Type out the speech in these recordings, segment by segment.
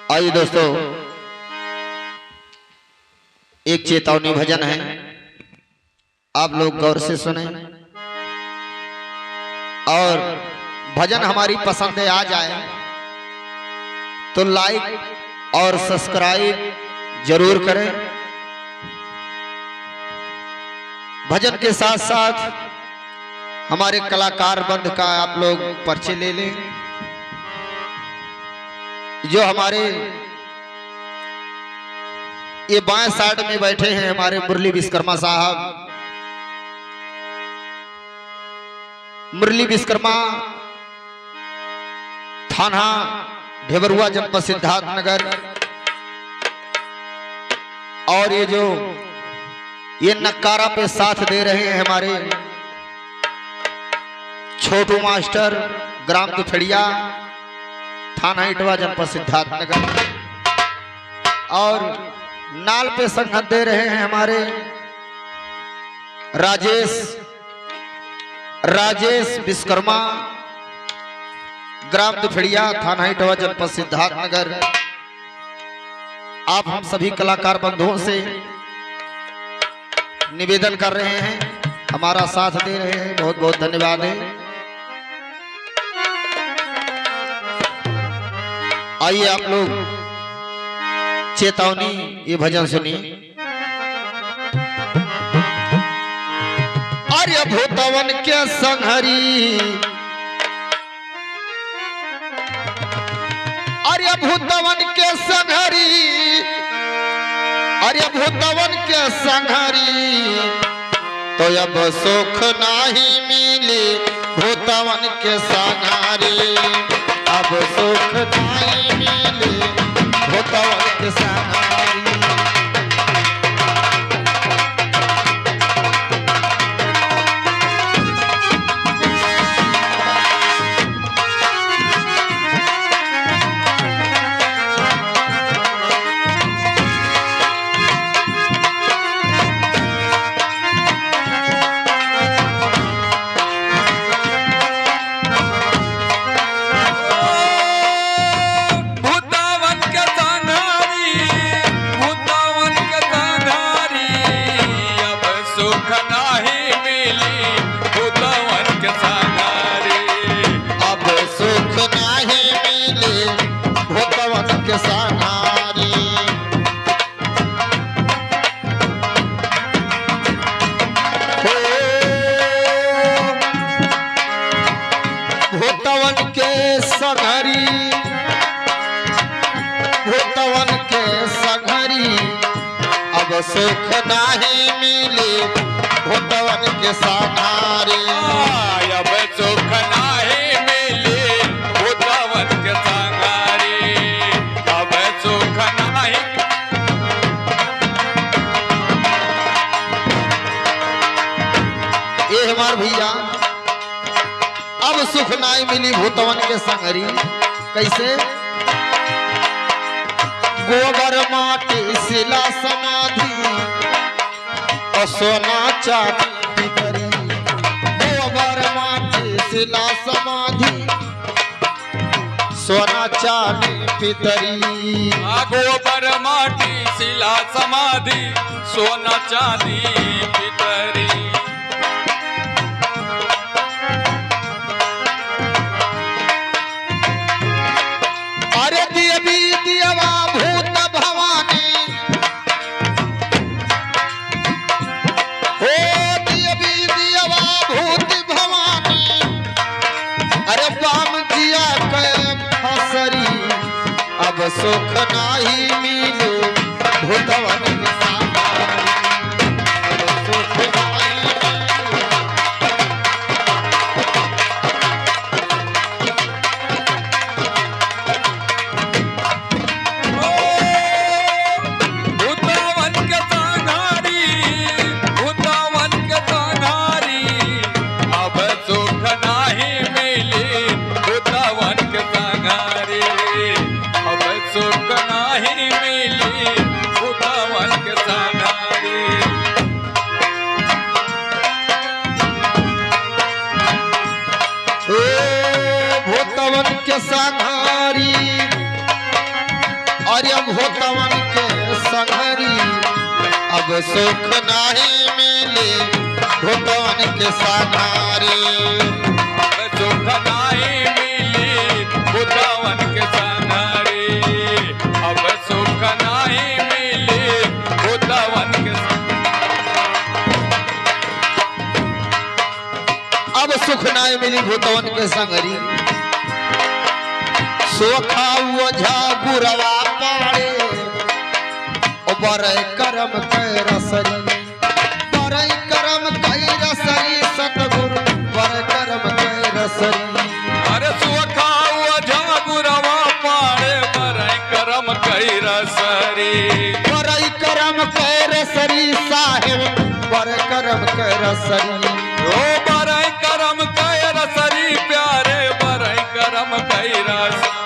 आइए दोस्तों, एक चेतावनी भजन है, आप लोग गौर से सुने और भजन हमारी पसंद आ जाए तो लाइक और सब्सक्राइब जरूर करें। भजन के साथ साथ हमारे कलाकार बंद का आप लोग परिचय ले लें। जो हमारे ये बाएं साइड में बैठे हैं हमारे मुरली विश्वकर्मा साहब। मुरली विश्वकर्मा थाना ढेबरुआ, जनपद सिद्धार्थनगर। और ये नक्कारा पे साथ दे रहे हैं हमारे छोटू मास्टर, ग्राम दुफड़िया, थाना इटवा, जनपद सिद्धार्थनगर। और नाल पे संगत दे रहे हैं हमारे राजेश विश्वकर्मा, ग्राम दुफड़िया, थाना इटवा, जनपद सिद्धार्थनगर। आप हम सभी कलाकार बंधुओं से निवेदन कर रहे हैं, हमारा साथ दे रहे हैं, बहुत बहुत धन्यवाद है। आइए आप लोग चेतावनी ये भजन सुनिए। आर्य भूतवन के संहरी, आर्य भूतवन के संहरी, आर्य भूतवन के संहरी, तो अब सुख नहीं मिले भूतवन के संहरी। अब सुख नहीं मिले भूतवन के संहरी। भूतवन के संहरी, अब सुख नहीं मिले भूतवन के संहरी। अब सुख नहीं मिले भूतवन के संहरी। अब सुख नहीं। ये हमार भैया, अब सुख नहीं मिली भूतवन के संहरी। कैसे? गोबर माटी शिला समाधि और सोना चांदी पितरी। गोबर माटी शिला समाधि, सोना चांदी पितरी। गोबर माटी शिला समाधि, सोना चांदी पितरी। अरे देवी देवा भूत भवानी, ओ देवी देवा भूत भवानी, अरे बाम जिया के फसरी। अब सुख नहीं मिले भूतवन के संहरी। अब सुख नहीं मिले। भूतवन के संहरी, भूतवन के संहरी, अब सुख नहीं मिले भूतवन के संहरी। अब सुख नहीं मिले भूतवन के संहरी। भूतवन के संहारी, और अब भूतवन के संगरी अब सुख नहीं मिले भूतवन के संगरी अब सुख नहीं मिली भूतवन के संगरी अब सुख नहीं मिली भूतवन के अब सुख नहीं मिली भूतवन के संगरी सोखा ओझा गुरवा पाड़े बरई करम कै रसरी बरई करम कै रसरी सतगुरु बरई करम कै रसरी अरे सुखा ओझा गुरवा पाड़े बरई करम कई रसरी बरई करम कै रसरी साहेब बरई करम कै रसरी ओ बरई करम कई रसरी प्यारे बरई करम कई रसरी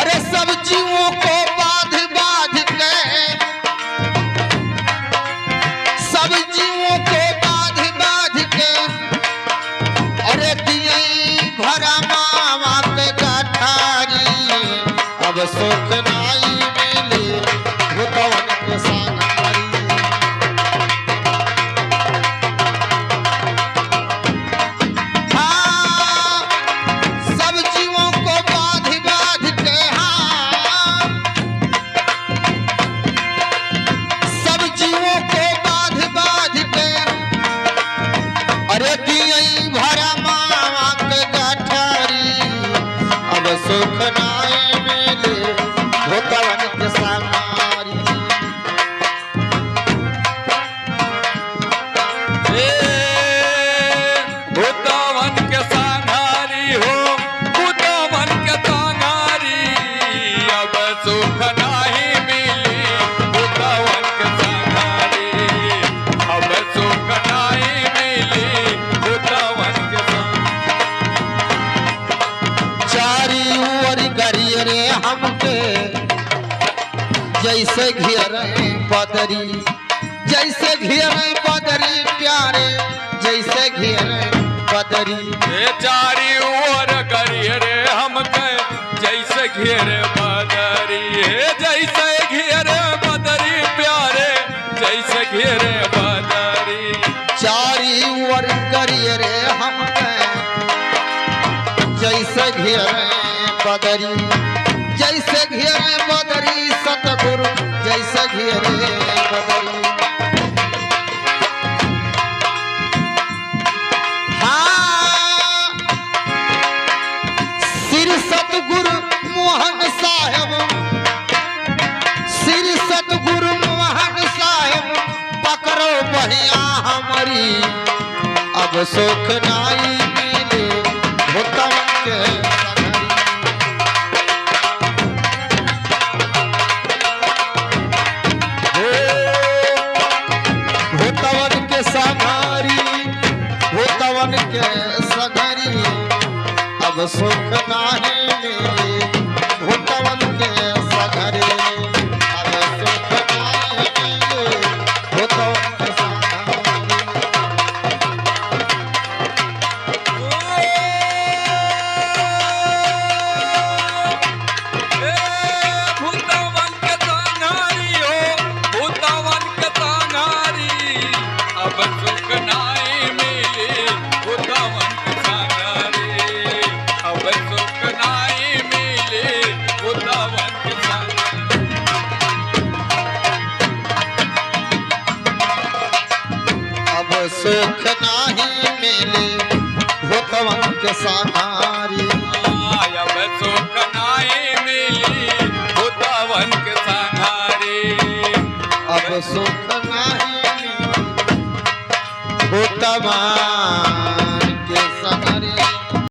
अरे सब जीवों को बाध बाध के सब जीवों को बाध बाध के अरे दिए भरा मामा के गाठारी अब सुख नाई मिले भूतवन के संगरी हाँ सब जीवों को बाध बाध के सब जीवों को बाध बाध के अरे दिए भरा मामा के गाठारी अब सुख नाई मिले भूतवन के संगरी भूतवन के संगरी हो भूतवन के संगरी अब सुख नहीं मिली भूतवन के संगरी अब सुख नहीं मिली भूतवन के चारी ओर गरिए रे हमके जैसे घेरे बदरी जैसे घेरे बदरी प्यारे जैसे घेरे बदरी ये चारी ओर करिए रे हमके जैसे घेरे बदरी हे जैसे घेरे बदरी प्यारे जैसे घेरे बदरी चारी ओर गरिए रे हमके जैसे घेरे बदरी जैसे घेरे बदरी सतगुरु जैसे घेरे बदरी हाँ श्री सतगुरु मोहन साहेब श्री सतगुरु मोहन साहेब पकड़ो बहिया हमारी अब सुख नाई मिले भूतवन के संगरी भूतवन के संगरी अब सुख नाही मिले भूतवन के संगरी अब सुख नाही मिले भूतवन के संगरी भूतवन के संगरी हो भूतवन के संगरी अब सुख नहीं मिली भूतवन के संगरी अब सुख नहीं मिली भूतवन के संगरी अब सुख नाही मिले भूतवन के संगरी अब सुख नहीं मिली भूतवन के संगरी अब सुख नाही मिले भूतवन